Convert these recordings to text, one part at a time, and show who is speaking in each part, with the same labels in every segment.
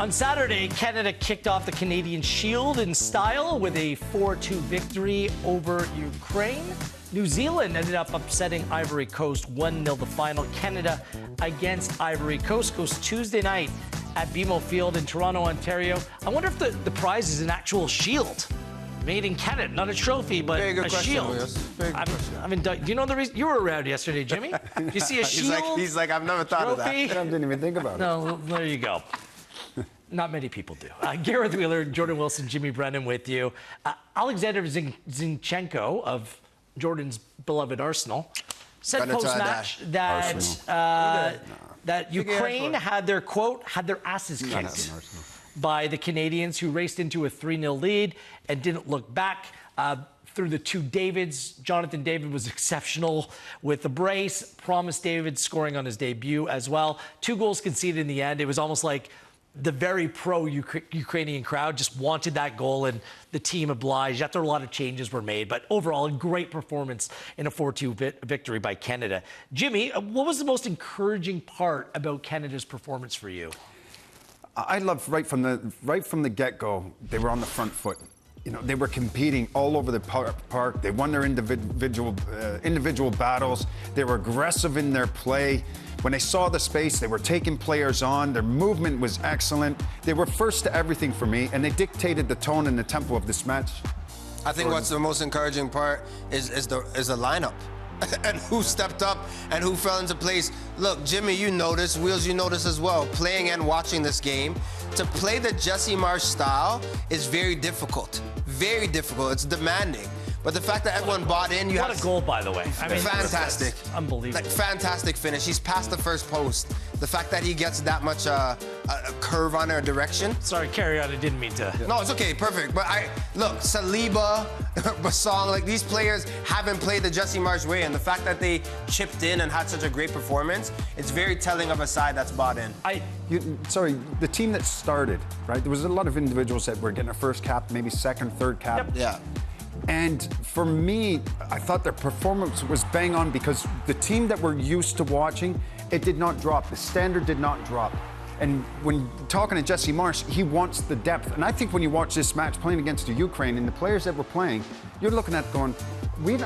Speaker 1: On Saturday, Canada kicked off the Canadian Shield in style with a 4-2 victory over Ukraine. New Zealand ended up upsetting Ivory Coast 1-0 the final. Canada against Ivory Coast goes Tuesday night at BMO Field in Toronto, Ontario. I wonder if the prize is an actual shield. Made in Canada, not a trophy, but
Speaker 2: Very good
Speaker 1: a
Speaker 2: question,
Speaker 1: shield.
Speaker 2: Williams. Very good question.
Speaker 1: Do you know the reason? You were around yesterday, Jimmy. Did you see a shield?
Speaker 2: He's like, I've never thought
Speaker 1: trophy?
Speaker 2: of that.
Speaker 3: I didn't even think about it.
Speaker 1: No, there you go. Not many people do. Gareth Wheeler, Jordan Wilson, Jimmy Brennan with you. Alexander Zinchenko of Jordan's beloved Arsenal said post-match that Ukraine had their, quote, had their asses kicked by the Canadians, who raced into a 3-0 lead and didn't look back. Through the two Davids, Jonathan David was exceptional with the brace. Promise David scoring on his debut as well. 2 goals conceded in the end. It was almost like the very pro-Ukrainian crowd just wanted that goal, and the team obliged after a lot of changes were made. But overall, a great performance in a 4-2 victory by Canada. Jimmy, what was the most encouraging part about Canada's performance for you?
Speaker 3: I love right from the get-go, they were on the front foot. You know, they were competing all over the park. They won their individual battles. They were aggressive in their play. When they saw the space, they were taking players on. Their movement was excellent. They were first to everything for me, and they dictated the tone and the tempo of this match.
Speaker 2: I think what's the most encouraging part is the lineup. And who stepped up and who fell into place. Look, Jimmy, you notice, Wheels, you notice as well, playing and watching this game. To play the Jesse Marsch style is very difficult. Very difficult. It's demanding. But the fact that everyone bought in,
Speaker 1: What a goal, by the way. I mean,
Speaker 2: fantastic.
Speaker 1: Unbelievable.
Speaker 2: Like, fantastic finish. He's past the first post. The fact that he gets that much a curve on our direction.
Speaker 1: Sorry, carry on. I didn't mean to.
Speaker 2: No, it's okay, perfect. But look, Saliba, Basong, like these players haven't played the Jesse Marsch way, and the fact that they chipped in and had such a great performance, it's very telling of a side that's bought in.
Speaker 3: Sorry, the team that started, right? There was a lot of individuals that were getting a first cap, maybe second, third cap.
Speaker 1: Yep.
Speaker 2: Yeah.
Speaker 3: And for me, I thought their performance was bang on because the team that we're used to watching, it did not drop. The standard did not drop. And when talking to Jesse Marsch, he wants the depth. And I think when you watch this match playing against the Ukraine and the players that were playing, you're looking at going,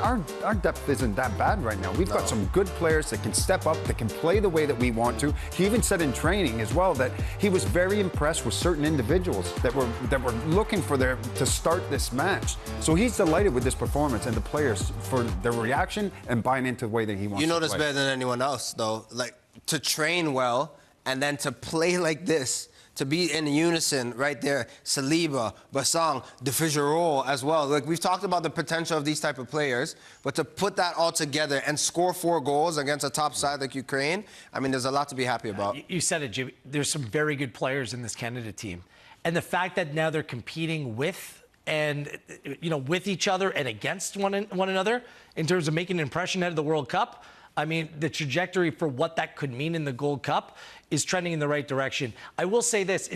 Speaker 3: our depth isn't that bad right now. We've got some good players that can step up, that can play the way that we want to. He even said in training as well that he was very impressed with certain individuals that were looking for to start this match. So he's delighted with this performance and the players for their reaction and buying into the way that he wants to play.
Speaker 2: You know this better than anyone else, though. Like, to train well and then to play like this, to be in unison right there, Saliba, Basong, De Figueroa as well. Like, we've talked about the potential of these type of players, but to put that all together and score 4 goals against a top side like Ukraine, I mean, there's a lot to be happy about.
Speaker 1: You said it, Jimmy. There's some very good players in this Canada team. And the fact that now they're competing with each other and against one another in terms of making an impression ahead of the World Cup, I mean, the trajectory for what that could mean in the Gold Cup is trending in the right direction. I will say this,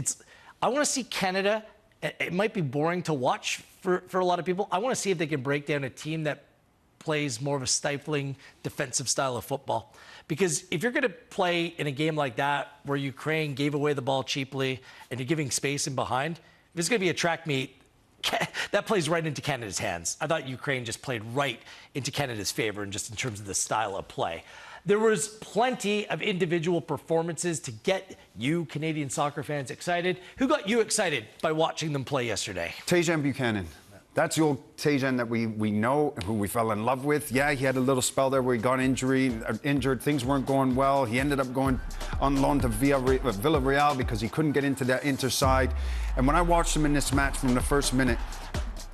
Speaker 1: I want to see Canada, it might be boring to watch for a lot of people. I want to see if they can break down a team that plays more of a stifling defensive style of football. Because if you're going to play in a game like that, where Ukraine gave away the ball cheaply and you're giving space in behind, if it's going to be a track meet, that plays right into Canada's hands. I thought Ukraine just played right into Canada's favor in terms of the style of play. There was plenty of individual performances to get you Canadian soccer fans excited. Who got you excited by watching them play yesterday?
Speaker 3: Tajon Buchanan. That's the old Tajon that we know, who we fell in love with. Yeah, he had a little spell there where he got injured. Things weren't going well. He ended up going on loan to Villarreal because he couldn't get into that interside. And when I watched him in this match from the first minute,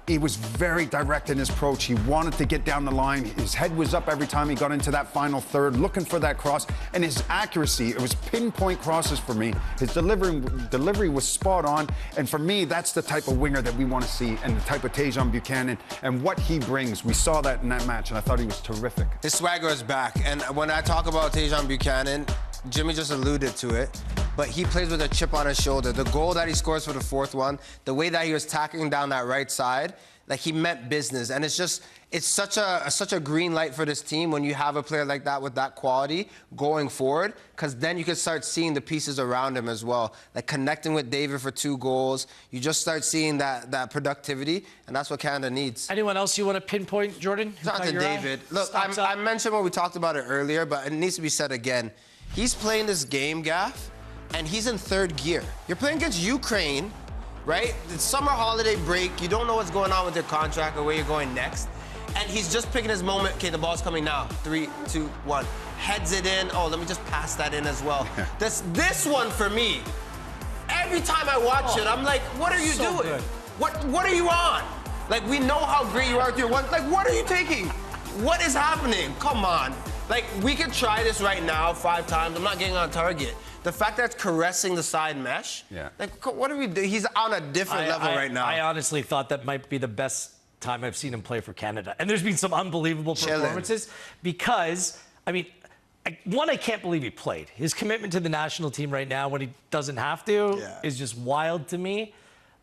Speaker 3: he was very direct in his approach. He wanted to get down the line. His head was up every time he got into that final third, looking for that cross. And his accuracy, it was pinpoint crosses for me. His delivery was spot on. And for me, that's the type of winger that we want to see, and the type of Tajon Buchanan and what he brings. We saw that in that match, and I thought he was terrific.
Speaker 2: His swagger is back. And when I talk about Tajon Buchanan, Jimmy just alluded to it. but he plays with a chip on his shoulder. The goal that he scores for the fourth one, the way that he was tackling down that right side, like he meant business. And it's such a green light for this team when you have a player like that with that quality going forward, because then you can start seeing the pieces around him as well. Like connecting with David for 2 goals. You just start seeing that productivity, and that's what Canada needs.
Speaker 1: Anyone else you want to pinpoint, Jordan?
Speaker 2: Jonathan David. Look, I mentioned when we talked about it earlier, but it needs to be said again. He's playing this game, Gaff, and he's in 3rd gear. You're playing against Ukraine, right? It's summer holiday break. You don't know what's going on with your contract or where you're going next. And he's just picking his moment. Okay, the ball's coming now. 3, 2, 1. Heads it in. Oh, let me just pass that in as well. This one for me, every time I watch it, I'm like, what are you doing?
Speaker 1: Good.
Speaker 2: What are you on? Like, we know how great you are with your one. Like, what are you taking? What is happening? Come on. Like, we could try this right now 5 times. I'm not getting on target. The fact that it's caressing the side mesh, like, what are we doing? He's on a different level right now.
Speaker 1: I honestly thought that might be the best time I've seen him play for Canada. And there's been some unbelievable performances because, I mean, I can't believe he played. His commitment to the national team right now when he doesn't have to is just wild to me.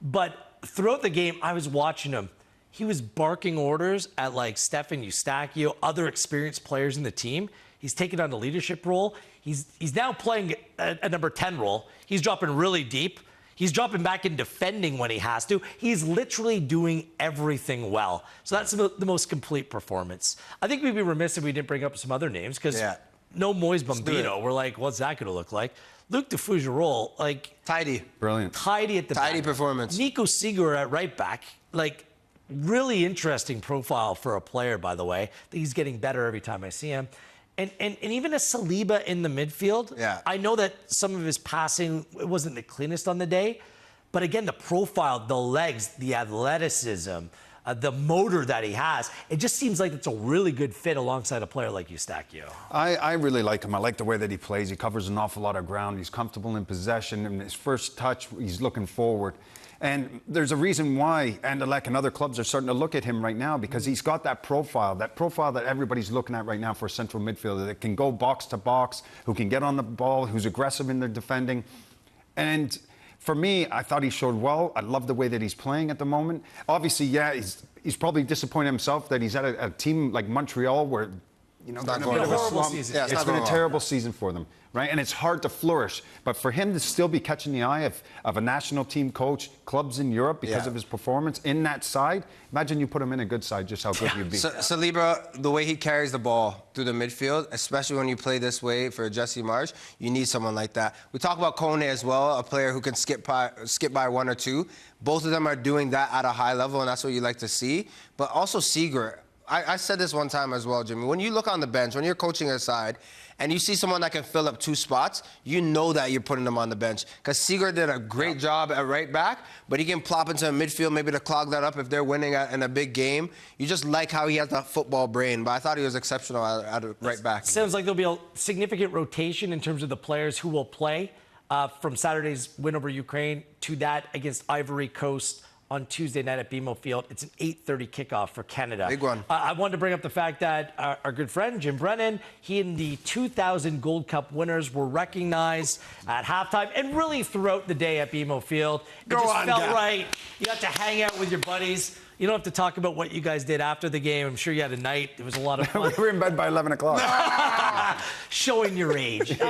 Speaker 1: But throughout the game, I was watching him. He was barking orders at like Stefan Eustachio, other experienced players in the team. He's taken on the leadership role. He's now playing a number 10 role. He's dropping really deep. He's dropping back in defending when he has to. He's literally doing everything well. So that's the most complete performance. I think we'd be remiss if we didn't bring up some other names because no Moise Bombino. We're like, what's that going to look like? Luc de Fougerolles, like...
Speaker 2: Tidy.
Speaker 3: Brilliant.
Speaker 1: Tidy at the back.
Speaker 2: Tidy performance.
Speaker 1: Nico Seeger at right back, like... Really interesting profile for a player, by the way. I think he's getting better every time I see him. And even a Saliba in the midfield.
Speaker 2: Yeah.
Speaker 1: I know that some of his passing wasn't the cleanest on the day, but again, the profile, the legs, the athleticism, the motor that he has, it just seems like it's a really good fit alongside a player like Eustachio.
Speaker 3: I really like him. I like the way that he plays. He covers an awful lot of ground. He's comfortable in possession. And his first touch, he's looking forward. And there's a reason why Anderlecht and other clubs are starting to look at him right now because he's got that profile that everybody's looking at right now for a central midfielder that can go box to box, who can get on the ball, who's aggressive in their defending. And for me, I thought he showed well. I love the way that he's playing at the moment. Obviously, he's probably disappointed himself that he's at a team like Montreal where, you know,
Speaker 1: It's been a horrible season.
Speaker 3: Yeah, it's been a terrible season for them, right? And it's hard to flourish. But for him to still be catching the eye of a national team coach, clubs in Europe because of his performance in that side, imagine you put him in a good side, just how good you'd be.
Speaker 2: Saliba, the way he carries the ball through the midfield, especially when you play this way for Jesse Marsch, you need someone like that. We talk about Kone as well, a player who can skip by 1 or 2. Both of them are doing that at a high level, and that's what you like to see. But also Seeger. I said this one time as well, Jimmy. When you look on the bench, when you're coaching a side, and you see someone that can fill up 2 spots, you know that you're putting them on the bench. Because Seeger did a great job at right back, but he can plop into a midfield maybe to clog that up if they're winning in a big game. You just like how he has that football brain, but I thought he was exceptional at right back.
Speaker 1: Sounds like there'll be a significant rotation in terms of the players who will play from Saturday's win over Ukraine to that against Ivory Coast on Tuesday night at BMO Field. It's an 8:30 kickoff for Canada.
Speaker 2: Big one.
Speaker 1: I wanted to bring up the fact that our good friend Jim Brennan, he and the 2000 Gold Cup winners were recognized at halftime and really throughout the day at BMO Field. It just felt right. You got to hang out with your buddies. You don't have to talk about what you guys did after the game. I'm sure you had a night. It was a lot of fun.
Speaker 3: We were in bed by 11 o'clock.
Speaker 1: Showing your age.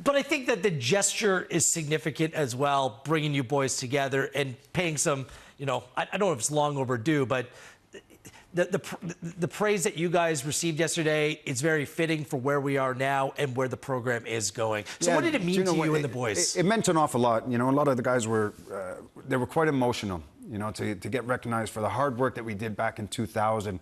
Speaker 1: But I think that the gesture is significant as well, bringing you boys together and paying some, you know, I don't know if it's long overdue, but the praise that you guys received yesterday is very fitting for where we are now and where the program is going. So what did it mean to you and the boys?
Speaker 3: It meant an awful lot. You know, a lot of the guys were, they were quite emotional, you know, to get recognized for the hard work that we did back in 2000.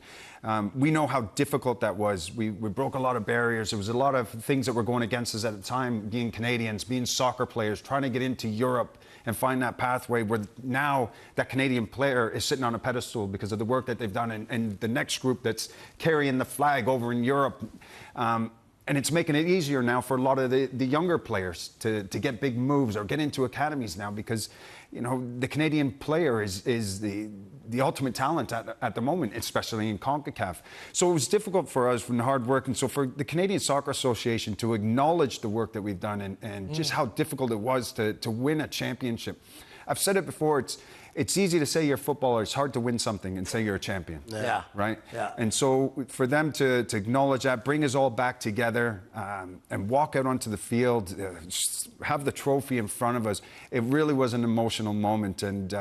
Speaker 3: We know how difficult that was. We broke a lot of barriers. There was a lot of things that were going against us at the time, being Canadians, being soccer players, trying to get into Europe and find that pathway where now that Canadian player is sitting on a pedestal because of the work that they've done and the next group that's carrying the flag over in Europe. And And it's making it easier now for a lot of the younger players to get big moves or get into academies now because, you know, the Canadian player is the ultimate talent at the moment, especially in CONCACAF. So it was difficult for us from hard work. And so for the Canadian Soccer Association to acknowledge the work that we've done and just how difficult it was to win a championship. I've said it before, it's easy to say you're a footballer. It's hard to win something and say you're a champion.
Speaker 1: Yeah.
Speaker 3: Right?
Speaker 1: Yeah.
Speaker 3: And so for them to acknowledge that, bring us all back together and walk out onto the field, have the trophy in front of us, it really was an emotional moment. And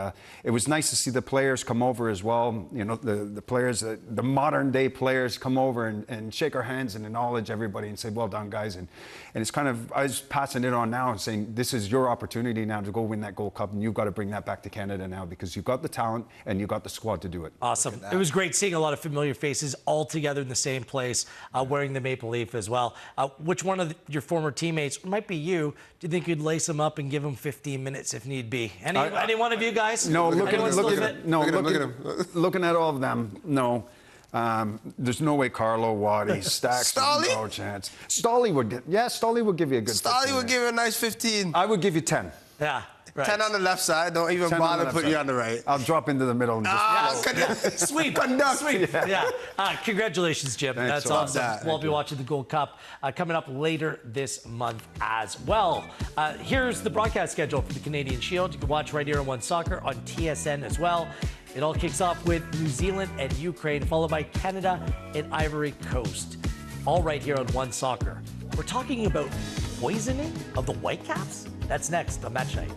Speaker 3: it was nice to see the players come over as well. You know, the players, the modern day players come over and shake our hands and acknowledge everybody and say, well done, guys. And it's kind of, I was passing it on now and saying, this is your opportunity now to go win that Gold Cup, and you've got to bring that back to Canada now, because you've got the talent and you've got the squad to do it.
Speaker 1: Awesome. It was great seeing a lot of familiar faces all together in the same place, wearing the maple leaf as well. Which one of your former teammates, or might be you, do you think you'd lace them up and give them 15 minutes if need be? Any one of you guys?
Speaker 3: No,
Speaker 1: looking
Speaker 3: at all of them, no. There's no way Carlo, Waddy, Stacks,
Speaker 2: Stolly?
Speaker 3: no chance. Stolly would give you a good 15
Speaker 2: Stolly would
Speaker 3: minutes.
Speaker 2: give you a nice 15.
Speaker 3: I would give you 10.
Speaker 1: Yeah. Right.
Speaker 2: 10 on the left side. Don't even
Speaker 3: 10 on
Speaker 2: bother
Speaker 3: the left
Speaker 2: putting you
Speaker 3: side.
Speaker 2: on the right.
Speaker 3: I'll drop into the middle and just
Speaker 1: Sweep.
Speaker 2: Conduct.
Speaker 1: Sweep. Yeah. Congratulations, Jim.
Speaker 3: Thanks
Speaker 1: That's
Speaker 3: a lot.
Speaker 1: awesome. We'll be watching the Gold Cup coming up later this month as well. Here's the broadcast schedule for the Canadian Shield. You can watch right here on One Soccer on TSN as well. It all kicks off with New Zealand and Ukraine, followed by Canada and Ivory Coast. All right here on One Soccer. We're talking about poisoning of the Whitecaps? That's next on Match Night.